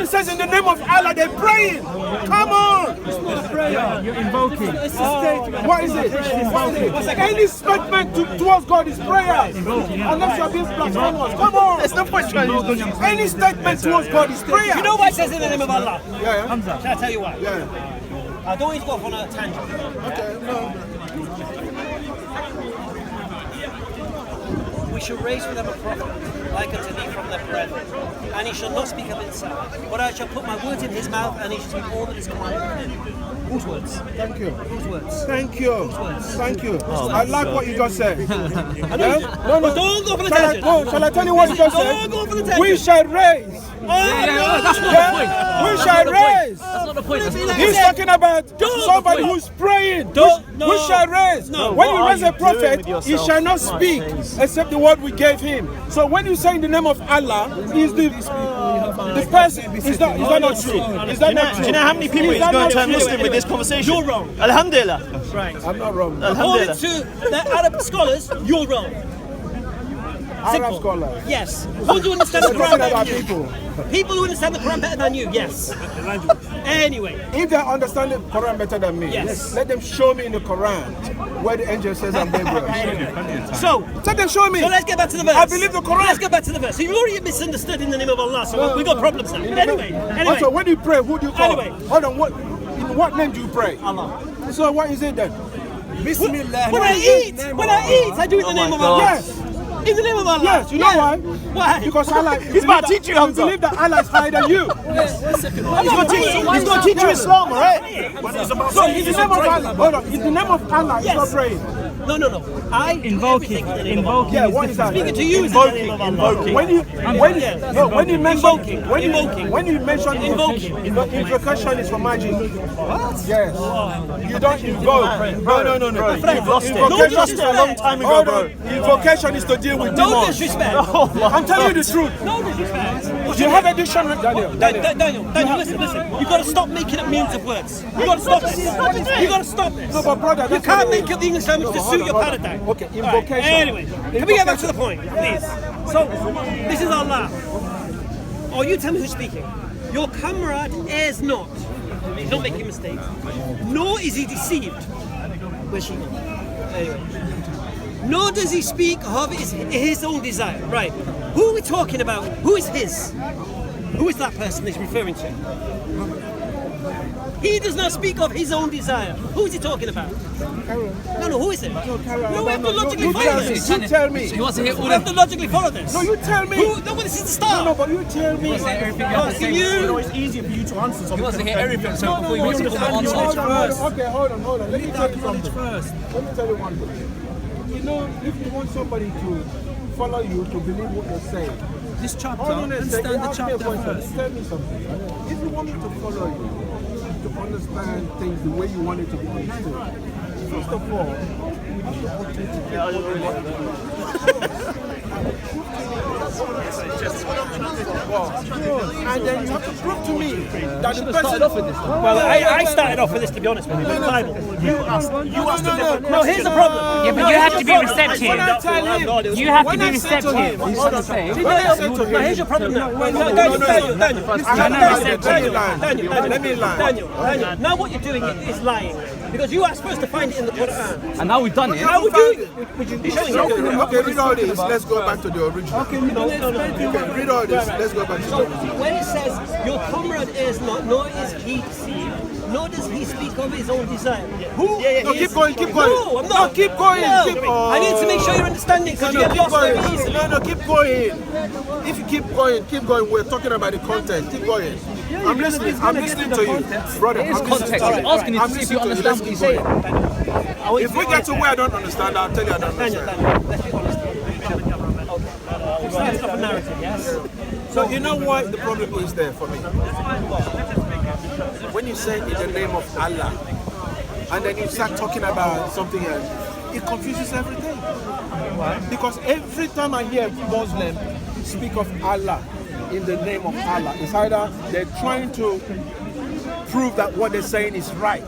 it says in the name of Allah, they're praying. Come on. It's not a prayer. You're invoking. It's a statement. What is it? Any statement towards God is prayer. Unless you're being blasphemous. Come on. There's no point trying to use it. Any statement towards God is prayer. You know why it says in the name of Allah? Yeah. Hamza. Can I tell you why? Yeah. I don't want you to go off on a tangent. Okay, no. We shall raise for them a prophet, like unto thee from their brethren, and he shall not speak of himself, but I shall put my words in his mouth, and he shall speak all that is commanded him. Whose words? Thank you. Whose words? Thank you. words? Thank you. I like what you just said. No, don't go for the Shall tangent. I tell you what you just said? Don't go for the tangent. We shall raise. That's not the point. We shall raise. That's not the point. He's talking about somebody who's praying. We shall raise. When you raise a prophet, he shall not speak except the word we gave him. So when you say in the name of Allah, is the person is that not true? Is that not true? Do you know how many people is going to turn Muslim with this conversation? You're wrong. Alhamdulillah. Right. I'm not wrong. According to the Arab scholars, you're wrong. Arab scholar. Yes. Who do understand the Quran better about than you? people. People who understand the Quran better than you, yes. Anyway. If they understand the Quran better than me, Yes. let them show me in the Quran where the angel says I'm Gabriel. So, Let them show me. so let's get back to the verse. I believe the Quran. Let's get back to the verse. So you've already misunderstood in the name of Allah, so we've got problems now. But anyway. Also, when you pray, who do you call? Anyway. Hold on. In what name do you pray? Allah. So what is it then? Bismillah. When I eat, I do it in the name of Allah. Yes. In the name of Allah. Yes. You know why? Why? Because Allah. He's about to teach you, Hamza. believe that Allah is higher than you. He's going to teach you Islam, right? So in the name of Allah, hold on. In the name of Allah, Yes. it's not praying. No. I Invoking. invoking. Yeah. What is that? Speaking to you is in the name of Allah. When you mention Invoking. invocation is for magic. What? Yes. You don't invoke. No. You've lost it. Invocation You've lost it a long time ago, Hold bro. on. Invocation is to deal with No demons. disrespect. I'm telling you the truth. No disrespect. You have a dictionary, Daniel. Daniel, listen. You got to stop making up means of words. You got to stop this. You got to stop this. No, but brother, You that's can't not- make up the English language to suit your Hold on. paradigm. Okay, All right, invocation. Anyway, can we get back to the point, please? So, this is Allah. Or you tell me who's speaking. Your comrade errs not. He's not making mistakes. Nor is he deceived. Where's she? Anyway. Nor does he speak of his own desire. Right. Who are we talking about? Who is his? Who is that person he's referring to? He does not speak of his own desire. Who is he talking about? No, who is it? No, we have to logically follow this. You tell me. He wants to hear all We have to logically follow this. No, you tell me. No, but this is the start. No, but you tell me. everything you have to say. It's easier for you to answer something. He wants to hear everything, so before he wants to put the Hold answer. on. Okay, hold on. Let me tell you something. Let me tell you one thing. You know, if you want somebody to follow you, to believe what you're saying, This chapter, hold on a second. understand the Ask me a chapter question. first. Tell me something. If you want me to follow you, to understand things the way you want it to be understood, first of all, you have to authenticate what you want to and then you have to prove to me that the person. Well, I started off with this, to be honest with you. The Bible. No, here's the problem. Yeah, but you have to be receptive. When I tell him, You have to when be I said to him, receptive. hold on, when I said to Now, him, here's your problem now. Daniel. Now what you're doing is lying. Because you asked for us to find it in the Quran. And now we've done it. How would you? Would you be showing it? okay, read all this. Let's go back to the original. Okay, read all this. Let's go back to the So original. when it says, your comrade is not, nor is he deceived, nor does he speak of his own desire. Who? No, keep going. No, I'm not. No, keep going. No. Keep, I need to make sure you're understanding because you get keep lost very going. easily. No, keep going. If you keep going. We're talking about the content. Keep going. I'm listening to you, brother. It is context. I'm asking you to see if you understand what he's saying. If we get to where I don't understand, I'll tell you I don't understand. Daniel, let's be honest. Let's stop a narrative, yes? So you know what the problem is there for me? When you say in the name of Allah, and then you start talking about something else, it confuses everything. Because every time I hear Muslim speak of Allah in the name of Allah, it's either they're trying to prove that what they're saying is right,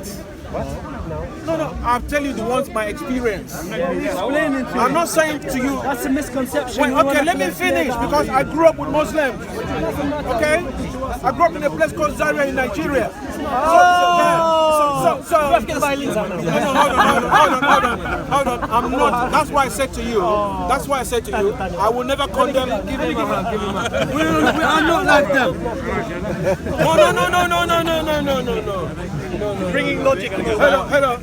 No, I'm telling you the ones my experience. Explaining to I'm you. not saying to you. That's a misconception. Wait, okay, let me finish because I grew up with Muslims. Okay? I grew up in a place called Zaria in Nigeria. So hold on. I'm not. That's why I said to you. I will never condemn. Give me my hand. We are not like them. No. Bringing logic. Hello.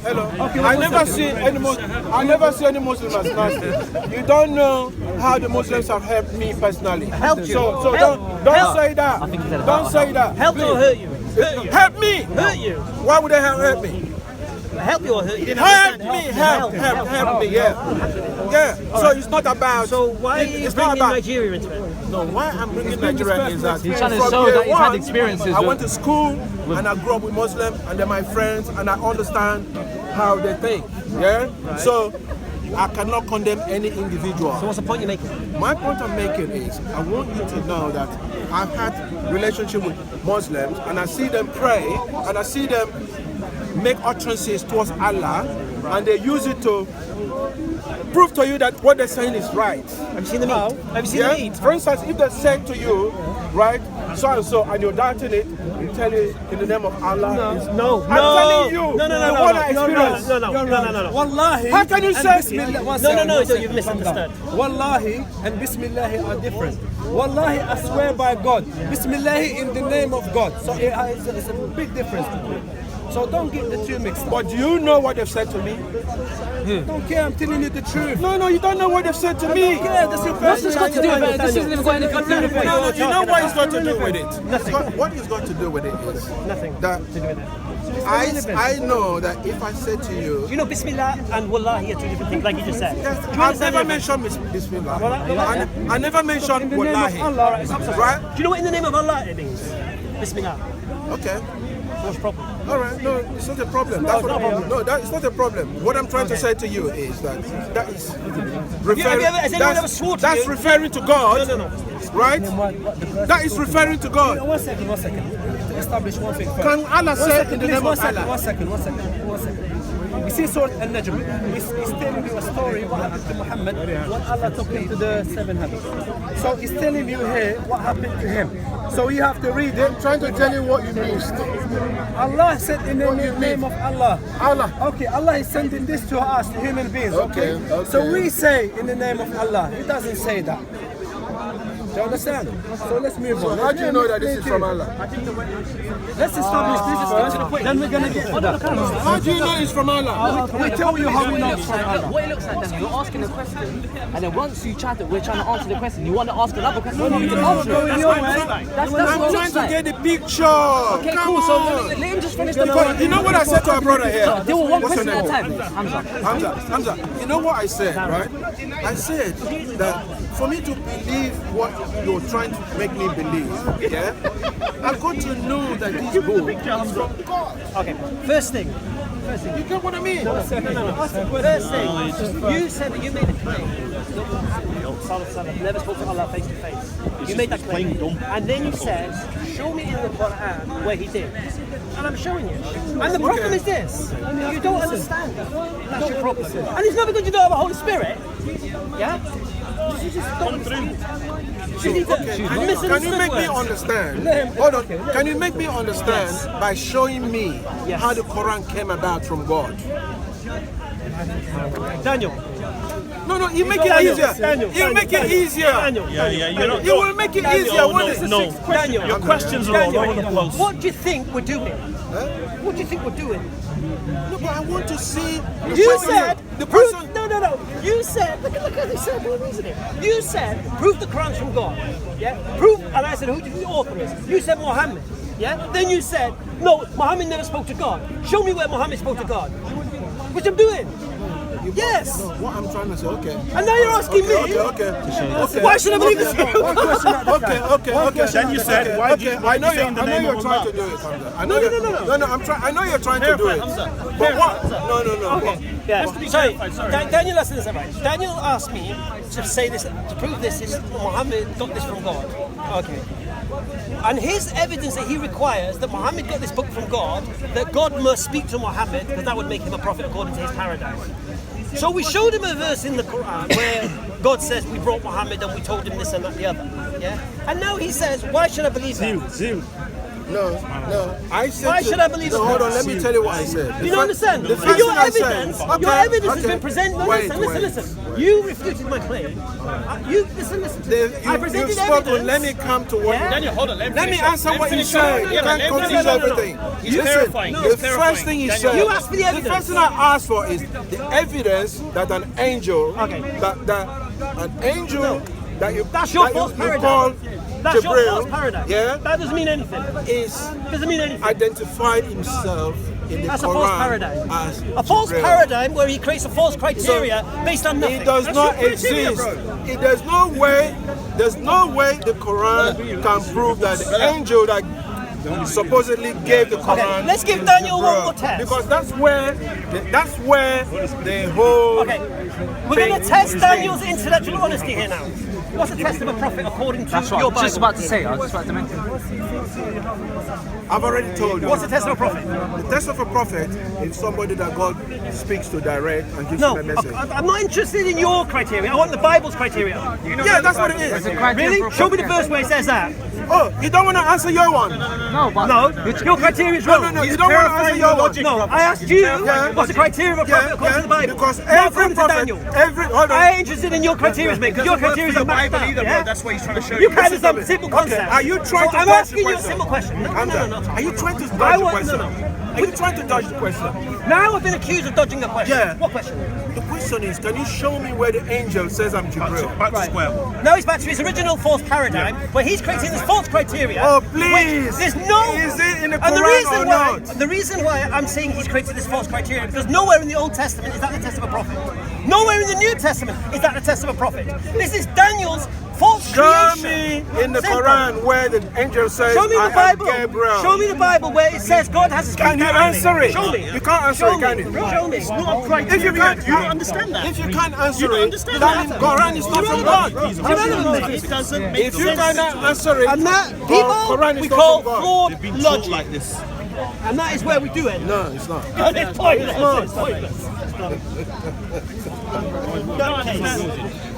Okay, I never see any Muslim as nasty. You don't know how the Muslims have helped me personally. Helped you. So don't say that. Don't say that. Help or hurt you? Help me. Hurt you? Why would they hurt me? Help you or hurt you? Help me. Help me. Yeah. So it's not about. So why are you it's not bringing about. Nigeria into it? No, why I'm bringing Nigeria is that He's trying to from show day that he's had one, experiences I with- went to school and I grew up with Muslims and they're my friends and I understand how they think. Yeah? So I cannot condemn any individual. So what's the point you're making? My point I'm making is I want you to know that I've had relationship with Muslims and I see them pray and I see them make utterances towards Allah and they use it to prove to you that what they're saying is right. Have you seen the meat? Have you seen the meat? For instance, if they say to you, right, so and so, and you're doubting it, you tell it in the name of Allah. No. I'm telling you, the one I experienced. No. Wallahi. How can you and say? Bismillah. No, you've misunderstood. Wallahi and Bismillah are different. Wallahi, I swear by God. Bismillah in the name of God. So it's a big difference. So don't get the two mixed up. But do you know what they've said to me? Don't care, I'm telling you the truth. No, you don't know what they've said to me. Yeah, that's your What's this got to do with it? This isn't even got anything to do with it. No, you know what it's got to do with it? Nothing. What it's got to do with it is Nothing that to do with it. I know that if I said to you, You know, Bismillah and Wallahi are two different things, like you just said. yes, Do you I've understand never the difference? mentioned Bismillah. I never mentioned In the name of Wallahi. Allah, it's Right? Do you know what in the name of Allah it means? Bismillah. Okay. What's the problem? All right, no, it's not a problem. That's what, no, it's not a problem. What I'm trying to say to you is that is referring. has anyone ever sworn to that's you? referring to God, No. right? That is referring to God. One second. To establish one thing first. Can Allah say in the name of Allah? One second. We see Surah An-Najm. He's telling you a story what happened to Muhammad when Allah took him to the seven heavens. So he's telling you here what happened to him. So you have to read it. I'm trying to tell you what you missed. Allah said in the name of Allah. Allah. Okay, Allah is sending this to us, the human beings. Okay. So we say in the name of Allah. He doesn't say that. Do you understand? So let's move on. How do you know that this is from Allah? Let's establish this first. Then we're gonna get to that. How do you know it's from Allah? We tell you how we know it's from Allah. What it looks like, then you're asking a question, and then once we're trying to answer the question, you want to ask another question. No, we can answer it. Going your way. That's what I'm it trying looks to like. get the picture. Okay, Come cool. So on. let him just finish the Because you know what I said to our brother here? Deal with one What's your question at a name? time, Hamza. Hamza, you know what I said, right? I said that for me to believe what you're trying to make me believe, yeah, I've got to know that this book is from God. Okay, first thing. You get what I mean? No. First thing, you said that you made a claim that Muhammad never spoke to Allah face to face. You made that claim. And then you said, show me in the Quran where he did. And I'm showing you. And the problem is this. You don't understand. That's your problem. And it's not because you don't have a Holy Spirit. Yeah? You just don't understand. You need to Can you make me understand? Hold on. Can you make me understand by showing me how the Quran came about from God? Daniel. No, you make it easier. You make it easier. Daniel. You will make it easier. What is the sixth question? Daniel. Your questions are all over the place. What do you think we're doing? What do you think we're doing? No, but I want to see You said the person. No. You said look how they said the reasoning. You said prove the Quran's from God. Yeah. Prove. And I said who do you think the author is? You said Muhammad. Yeah. Then you said no. Muhammad never spoke to God. Show me where Muhammad spoke to God. Which I'm doing. Yes. No, what I'm trying to say, okay. And now you're asking me. Okay. Why should I believe this? Okay. Then you said, why do you I know say in the you're name of trying Allah? to do it, Hamza. I No. know I know you're trying to do it. But what? No. Okay. Yeah. Sorry. Daniel asked this right. Daniel asked me to say this to prove this is Muhammad got this from God. Okay. And his evidence that he requires that Muhammad got this book from God, that God must speak to Muhammad, because that would make him a prophet according to his paradigm. So we showed him a verse in the Quran where God says we brought Muhammad and we told him this and that the other. Yeah? And now he says, why should I believe that? No. I said. Why should I believe no, that? hold on, let me tell you what I said. You don't understand? The first Your thing I evidence, said- your evidence has okay. been presented. No, Wait. listen. You refuted my claim. Listen. I presented You've spoken. evidence. Let me come to what. Yeah? Daniel, hold on. Let me answer what you said. You can't confuse no. everything. He's Listen, clarifying. the He's first clarifying. thing he Daniel, said. You asked for the The evidence. first thing I asked for is the evidence that an angel, Okay. that you That's your that false you paradigm. call That's your Jibril, false paradigm. yeah, That doesn't mean anything. Doesn't mean anything. identified himself in the That's a Quran false paradigm. as A false Jibril. paradigm where he creates a false criteria based on nothing. It does That's not your criteria, exist. bro. There's no way the Quran can prove that the angel that supposedly gave the Quran. Okay, let's give is Daniel one Jibril. more test. Because that's where the whole. Okay, we're going to test Daniel's intellectual honesty here now. What's the test of a prophet according to That's what your I was Bible? just about to say. I was just about to mention. I've already told you. What's the test of a prophet? The test of a prophet is somebody that God speaks to direct and gives No, him a message. I'm not interested in your criteria. I want the Bible's criteria. Yeah, that's what it is. Really? Show me the verse where it says that. Oh, you don't want to answer your one? No, but No, your criteria is wrong. No, you don't want to answer your one. No, I asked you Yeah. what's the criteria of a prophet according to the Bible. Because Not every according to prophet, Daniel. hold on. I ain't interested in your criteria, mate, because your criteria is a maxed out. Yeah? That's what he's trying to show You can't some Listen to me. simple Okay, concept. are you trying to I'm dodge asking the you a question? simple question. No. Are you trying to I dodge the want- question? no. Are you trying to dodge the question? Now I've been accused of dodging a question. Yeah. What question? The question is, can you show me where the angel says I'm Jibril? Back to square one. Now he's back to his original false paradigm, where he's creating this false criteria. Oh, please. which There's no. Is it in the and the Quran reason or why, not? The reason why I'm saying he's created this false criteria because nowhere in the Old Testament is that the test of a prophet. Nowhere in the New Testament is that the test of a prophet. This is Daniel's false Show creation. me in the Simple. Quran where the angel says Show me I the Bible. am Gabriel. Show me the Bible where it says God has a Can you speech answer it? Show me. You can't answer Show it, can me. you? Show me. It's not a criteria. If you can't, do you not understand that? If you can't answer You don't it, understand then that. the Quran is not from God. It's irrelevant, mate. It doesn't make If you sense. cannot answer it, And that Quran people is we not call from God. flawed They've been taught logic. like this. And that is where we do it. No, it's not. And it's pointless. It's pointless.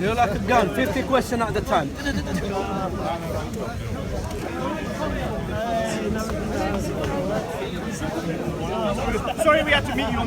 You're like a gun, 50 questions at a time. Sorry we had to meet you on the